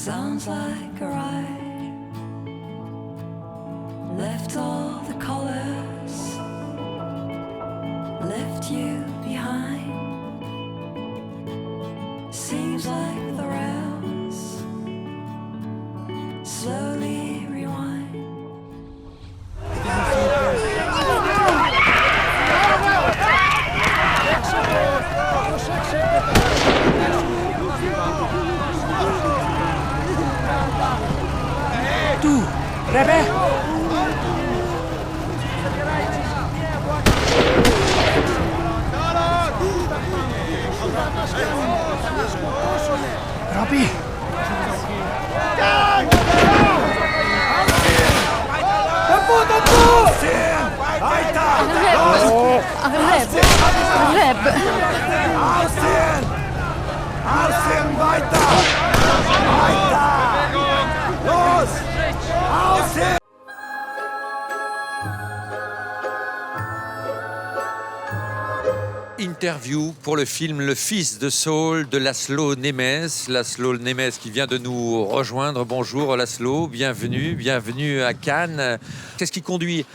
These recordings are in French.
Sounds like a ride. Left all the colors, left you behind. Seems like the rails slowly rewind. Tu, Rebe! Robbie! Aussehen, weiter! Weiter! Los! Aussehen! Interview pour le film Le Fils de Saul de Laszlo Nemes. Laszlo Nemes qui vient de nous rejoindre. Bonjour Laszlo, bienvenue à Cannes. Qu'est-ce qui conduit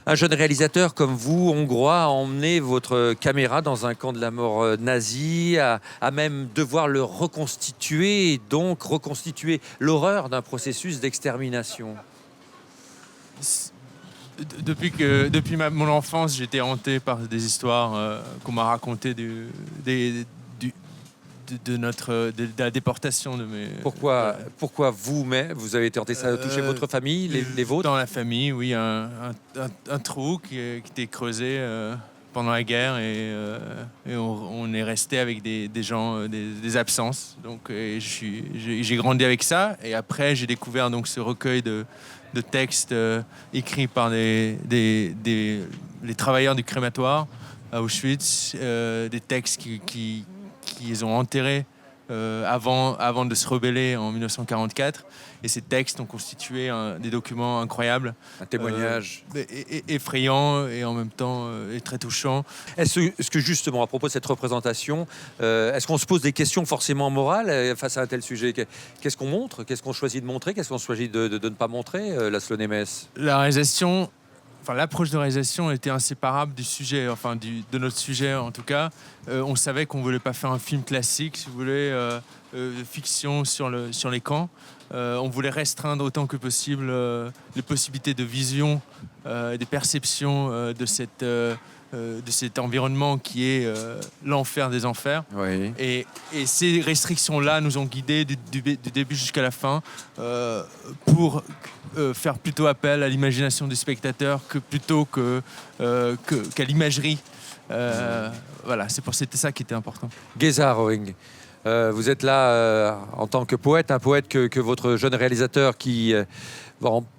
un jeune réalisateur comme vous, hongrois, à emmener votre caméra dans un camp de la mort nazi, à même devoir le reconstituer, et donc reconstituer l'horreur d'un processus d'extermination? Depuis mon enfance, j'étais hanté par des histoires qu'on m'a racontées de la déportation de mes... Pourquoi vous avez été hanté? Ça a touché votre famille, les vôtres? Dans la famille, oui, un trou qui était creusé pendant la guerre et on est resté avec des gens, des absences. Donc j'ai grandi avec ça et après j'ai découvert donc ce recueil de textes écrits par les travailleurs du crématoire à Auschwitz, des textes qu'ils ont enterrés avant de se rebeller en 1944. Et ces textes ont constitué des documents incroyables. Un témoignage. Effrayant et en même temps très touchant. Est-ce que justement, à propos de cette représentation, est-ce qu'on se pose des questions forcément morales face à un tel sujet? Qu'est-ce qu'on montre? Qu'est-ce qu'on choisit de montrer? Qu'est-ce qu'on choisit de ne pas montrer, Laszlo Nemes? L'approche de réalisation était inséparable du sujet, de notre sujet en tout cas. On savait qu'on ne voulait pas faire un film classique, si vous voulez, de fiction sur les camps. On voulait restreindre autant que possible les possibilités de vision, des perceptions de cet environnement qui est l'enfer des enfers. Oui. Et ces restrictions-là nous ont guidés du début jusqu'à la fin pour faire plutôt appel à l'imagination du spectateur qu'à l'imagerie. C'était ça qui était important. Geza Rowing, vous êtes là en tant que poète, un poète que votre jeune réalisateur qui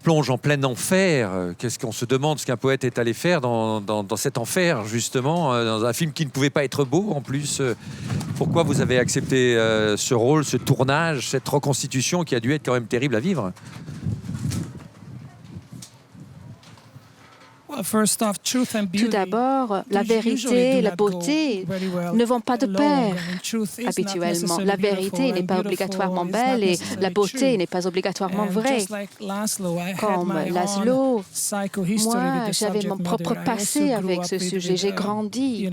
plonge en plein enfer. Qu'est-ce qu'on se demande ce qu'un poète est allé faire dans cet enfer, justement, dans un film qui ne pouvait pas être beau en plus. Pourquoi vous avez accepté ce rôle, ce tournage, cette reconstitution qui a dû être quand même terrible à vivre? Tout d'abord, la vérité et la beauté ne vont pas de pair habituellement. La vérité n'est pas obligatoirement belle et la beauté n'est pas obligatoirement vraie. Comme Laszlo, moi, j'avais mon propre passé avec ce sujet. J'ai grandi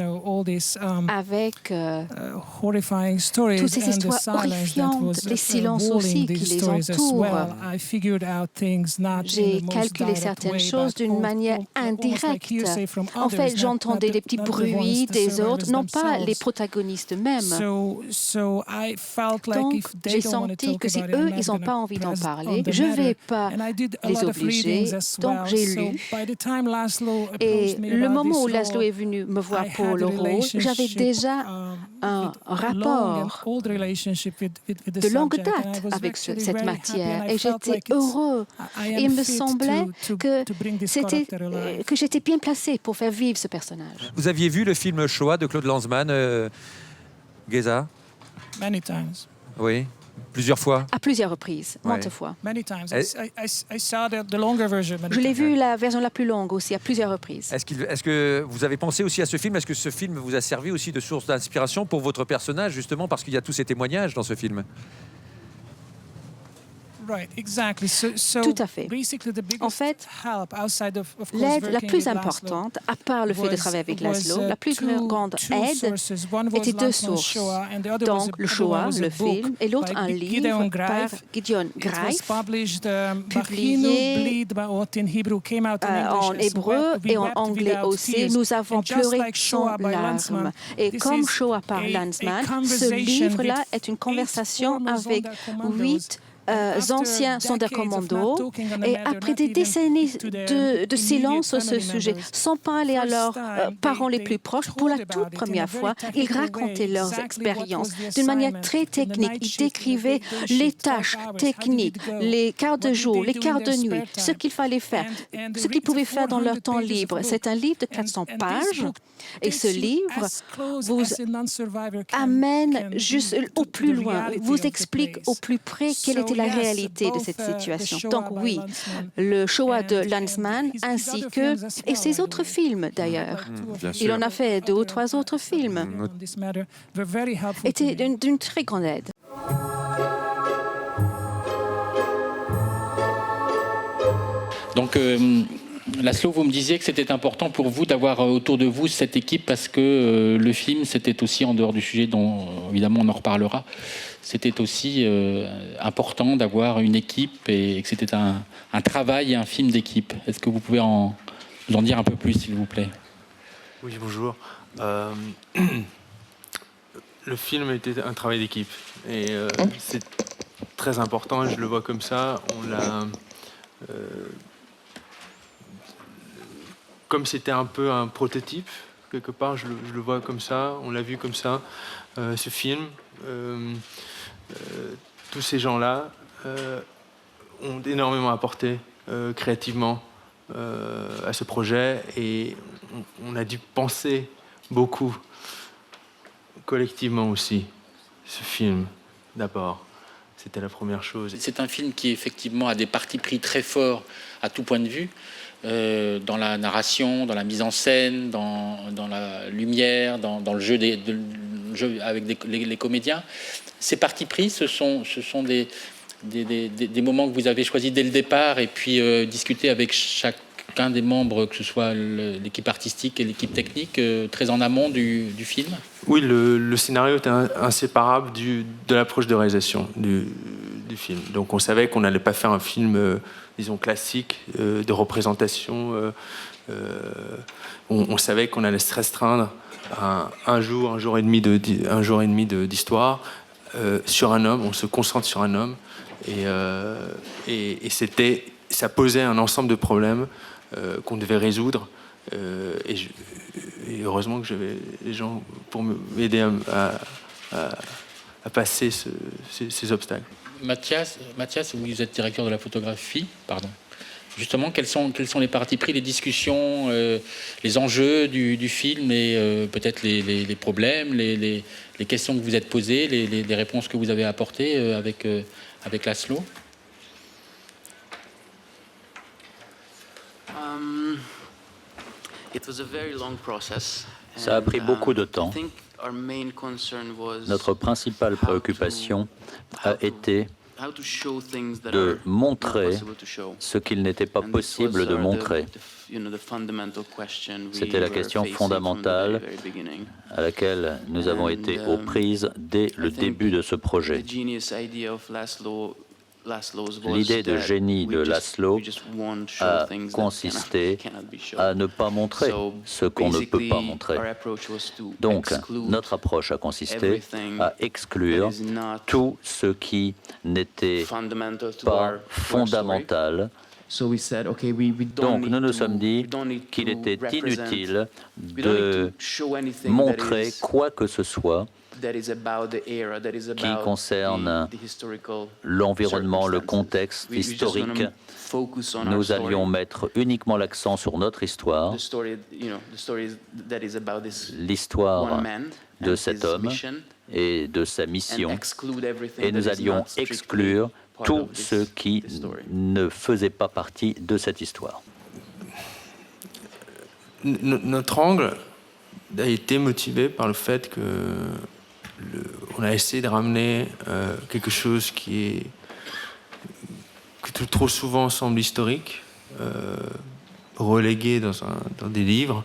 avec toutes ces histoires horrifiantes, les silences aussi qui les entourent. J'ai calculé certaines choses d'une manière indirecte. En fait, j'entendais des petits bruits des autres, non pas les protagonistes eux-mêmes. Donc, j'ai senti que si eux, ils n'ont pas envie d'en parler, je ne vais pas les obliger. Donc, j'ai lu. Et le moment où Laszlo est venu me voir pour le rôle, j'avais déjà un rapport de longue date avec cette matière et j'étais heureux. Il me semblait que j'étais bien placée pour faire vivre ce personnage. Vous aviez vu le film Shoah de Claude Lanzmann, Geza? Many times. Oui, plusieurs fois. À plusieurs reprises, maintes fois. Many times. I saw the longer version. Je l'ai vu la version la plus longue aussi, à plusieurs reprises. Est-ce que vous avez pensé aussi à ce film? Est-ce que ce film vous a servi aussi de source d'inspiration pour votre personnage, justement, parce qu'il y a tous ces témoignages dans ce film? Tout à fait. En fait, l'aide la plus importante, à part le fait de travailler avec Laszlo, la plus grande aide était deux sources. Donc, le Shoah, le film, et l'autre un livre par Gideon Greif, publié en hébreu et en anglais aussi. Nous avons pleuré sans larmes. Et comme Shoah par Lanzmann, ce livre-là est une conversation avec 8 anciens sonderkommandos et après des décennies de silence sur ce sujet, sans parler à leurs parents les plus proches, pour la toute première fois, ils racontaient leurs expériences d'une manière très technique. Ils décrivaient les tâches techniques, les quarts de jour, les quarts de nuit, ce qu'il fallait faire, ce qu'ils pouvaient faire dans leur temps libre. C'est un livre de 400 pages et ce livre vous amène juste au plus loin, vous explique au plus près quelle était la réalité de cette situation. Donc oui, le Shoah de Lanzmann ainsi que, et ses autres films d'ailleurs, il en a fait 2 ou 3 autres films, étaient d'une très grande aide. Donc, Laszlo, vous me disiez que c'était important pour vous d'avoir autour de vous cette équipe parce que le film, c'était aussi, en dehors du sujet dont évidemment on en reparlera, c'était aussi important d'avoir une équipe et que c'était un travail et un film d'équipe. Est-ce que vous pouvez nous en dire un peu plus, s'il vous plaît? Oui, bonjour. Le film était un travail d'équipe et c'est très important, je le vois comme ça. On l'a... comme c'était un peu un prototype, quelque part, je le vois comme ça, on l'a vu comme ça, ce film. Tous ces gens-là ont énormément apporté créativement à ce projet et on a dû penser beaucoup collectivement aussi ce film d'abord. C'était la première chose. C'est un film qui effectivement a des partis pris très forts à tout point de vue, dans la narration, dans la mise en scène, dans la lumière, dans le jeu, jeu avec les comédiens. Ces partis pris, ce sont des moments que vous avez choisis dès le départ et puis discuter avec chacun des membres, que ce soit l'équipe artistique et l'équipe technique, très en amont du film. Oui, le scénario était inséparable de l'approche de réalisation du film. Donc on savait qu'on n'allait pas faire un film, disons, classique, de représentation. On savait qu'on allait se restreindre à un jour et demi d'histoire sur un homme. On se concentre sur un homme. Et ça posait un ensemble de problèmes qu'on devait résoudre. Et heureusement que j'avais les gens pour m'aider à passer ces obstacles. Mathias, vous êtes directeur de la photographie, pardon. Justement, quels sont les partis pris, les discussions, les enjeux du film et peut-être les problèmes, les questions que vous êtes posées, les réponses que vous avez apportées avec Laszlo? Ça a pris beaucoup de temps. Notre principale préoccupation a été de montrer ce qu'il n'était pas possible de montrer. C'était la question fondamentale à laquelle nous avons été aux prises dès le début de ce projet. L'idée de génie de Laszlo a consisté à ne pas montrer ce qu'on ne peut pas montrer. Donc, notre approche a consisté à exclure tout ce qui n'était pas fondamental. Donc, nous nous sommes dit qu'il était inutile de montrer quoi que ce soit qui concerne l'environnement, le contexte historique. Nous allions mettre uniquement l'accent sur notre histoire, l'histoire de cet homme et de sa mission, et nous allions exclure tout ce qui ne faisait pas partie de cette histoire. Notre angle a été motivé par le fait que on a essayé de ramener quelque chose qui trop souvent semble historique, relégué dans des livres,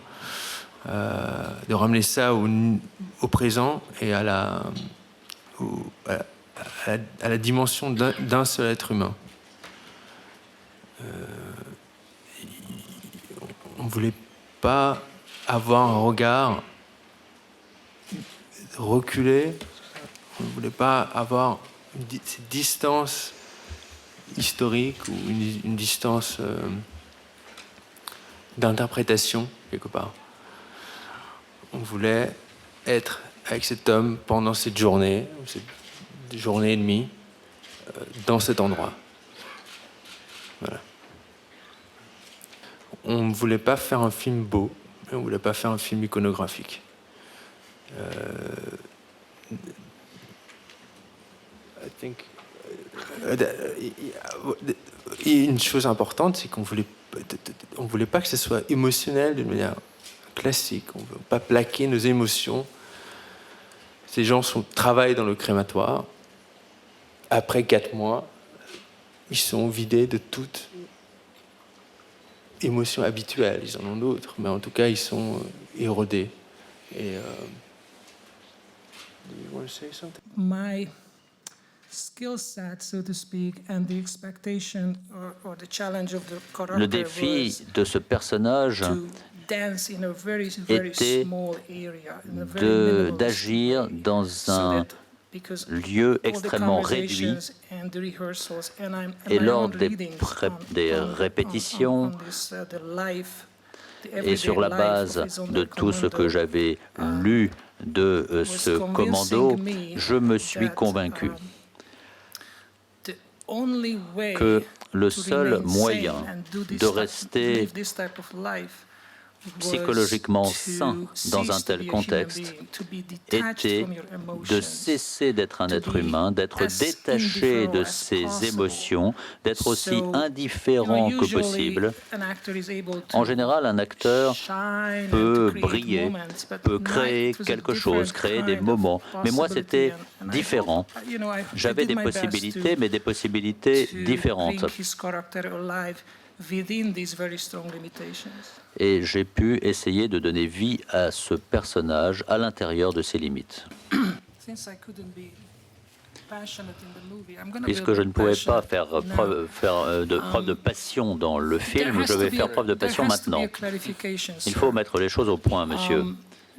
de ramener ça au présent et à la dimension d'un seul être humain. On ne voulait pas avoir un regard reculé, on ne voulait pas avoir cette distance historique ou une distance d'interprétation, quelque part. On voulait être avec cet homme pendant cette journée et demie, dans cet endroit. Voilà. On ne voulait pas faire un film beau, on ne voulait pas faire un film iconographique. Une chose importante, c'est qu'on voulait pas que ce soit émotionnel de manière classique. On ne veut pas plaquer nos émotions. Ces gens travaillent dans le crématoire. Après 4 mois, ils sont vidés de toute émotion habituelle. Ils en ont d'autres, mais en tout cas, ils sont érodés. Et do you want to say something? My skill set, so to speak, and the expectation or the challenge of the character Le défi was de ce personnage to dance in a very, very était small area, in a very minimalist d'agir way, dans so un that because lieu all the extrêmement réduit conversations and the rehearsals and et my lors own des readings répétitions on this, the life, the et sur la everyday life base of Isolde de tout ce que Commando, j'avais lu de ce commando, je me suis convaincu the only way que le to seul remain moyen sane and do this de type- rester live this type of life was psychologiquement to sain dans un cease to tel be a human contexte being, to be detached était from your emotions, de cesser d'être un to être be humain, d'être as détaché indifferent de as ses possible. émotions, d'être aussi So, indifférent que usually, possible. an actor is able to En général, un acteur shine and peut to create briller, moments, but peut tonight créer it was a quelque chose, different créer des kind of moments. Mais moi, possibility, c'était and I différent. hope, I J'avais did des my best possibilités, to- mais des possibilités to différentes. bring his character alive within these very strong limitations. Et j'ai pu essayer de donner vie à ce personnage à l'intérieur de ses limites. Since I couldn't be passionate in the movie, I'm gonna Puisque be je ne pouvais pas passionate faire now. preuve de passion dans le There film, has je to vais be faire a- preuve de passion there has to be maintenant. a clarification, Il sir. faut mettre les choses au point, monsieur.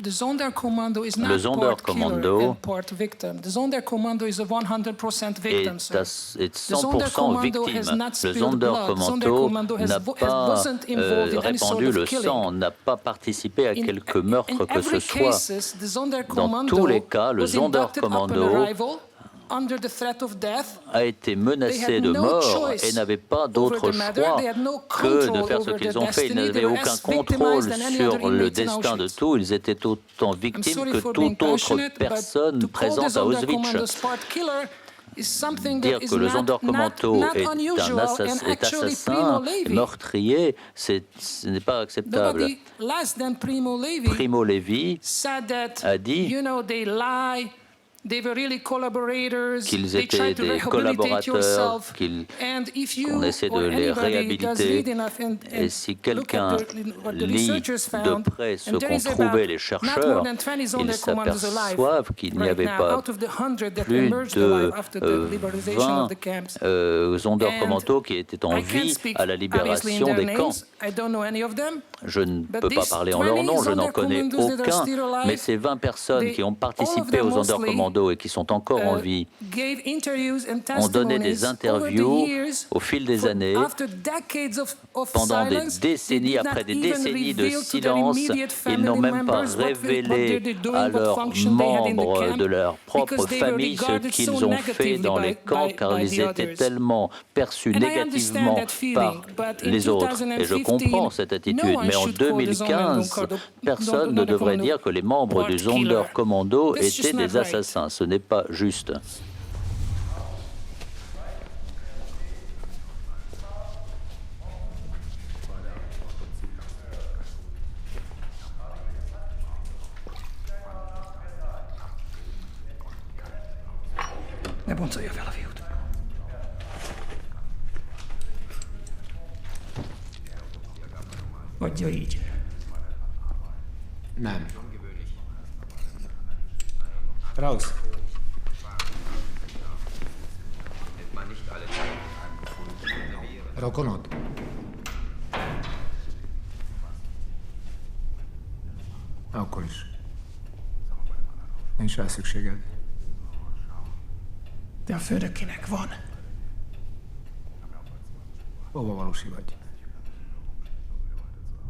The Sonderkommando is Le not Sonderkommando part killer and part victim. The Sonderkommando is a 100% victim, sir. est 100% victime. Le Sonderkommando n'a pas répandu le sang, n'a pas participé à quelque meurtre que ce soit. Dans tous les cas, le Sonderkommando a été menacé de mort et n'avait pas d'autre choix que de faire ce qu'ils ont fait. Ils n'avaient aucun contrôle sur le destin de tout. Ils étaient autant victimes que toute autre personne présente à Auschwitz. Dire que le Sonderkommando est assassin, meurtrier, ce n'est pas acceptable. Primo Levi a dit qu'ils étaient des collaborateurs, qu'on essaie de les réhabiliter. Et si quelqu'un lit de près ce qu'ont trouvé les chercheurs, ils s'aperçoivent qu'il n'y avait pas plus de 20 Sonderkommando qui étaient en vie à la libération des camps. Je ne peux pas parler en leur nom, je n'en connais aucun, mais ces 20 personnes qui ont participé aux Sonderkommando et qui sont encore en vie ont donné des interviews au fil des années, pendant des décennies, après des décennies de silence. Ils n'ont même pas révélé à leurs membres de leur propre famille ce qu'ils ont fait dans les camps, car ils étaient tellement perçus négativement par les autres. Et je comprends cette attitude, mais en 2015, personne ne devrait dire que les membres du Sonderkommando étaient des assassins. Ce n'est pas juste. Nebo co je vyhlavět. Hagyja így. Nem. Raus. Rokonod? Akkor is. Nincs rá szükséged. De a főnökének van. Hova valósi vagy?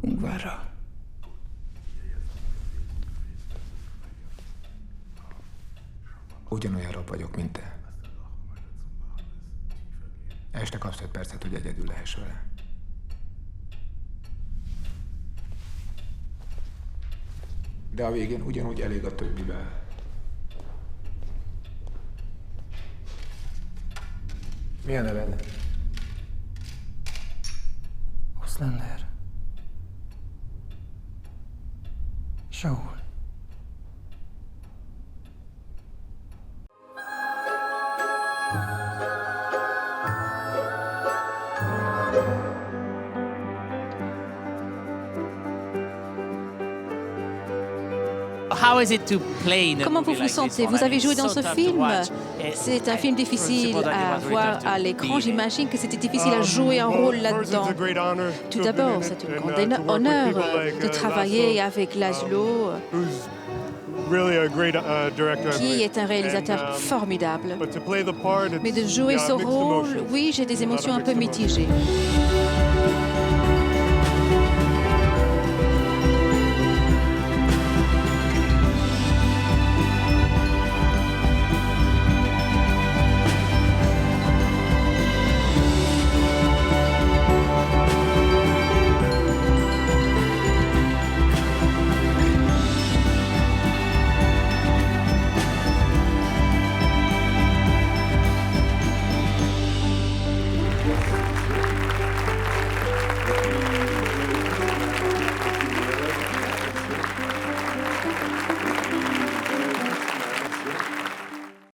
Ungvárra. Ugyanolyan rab vagyok, mint te. Este kapsz 5 percet, hogy egyedül lehess vele. De a végén ugyanúgy elég a többivel. Mi a neved? Oszlander. Saul. Comment vous vous sentez? Vous avez joué dans ce film. C'est un film difficile à voir à l'écran. J'imagine que c'était difficile à jouer un rôle là-dedans. Tout d'abord, c'est un grand honneur de travailler avec Laszlo, qui est un réalisateur formidable. Mais de jouer ce rôle, oui, j'ai des émotions un peu mitigées.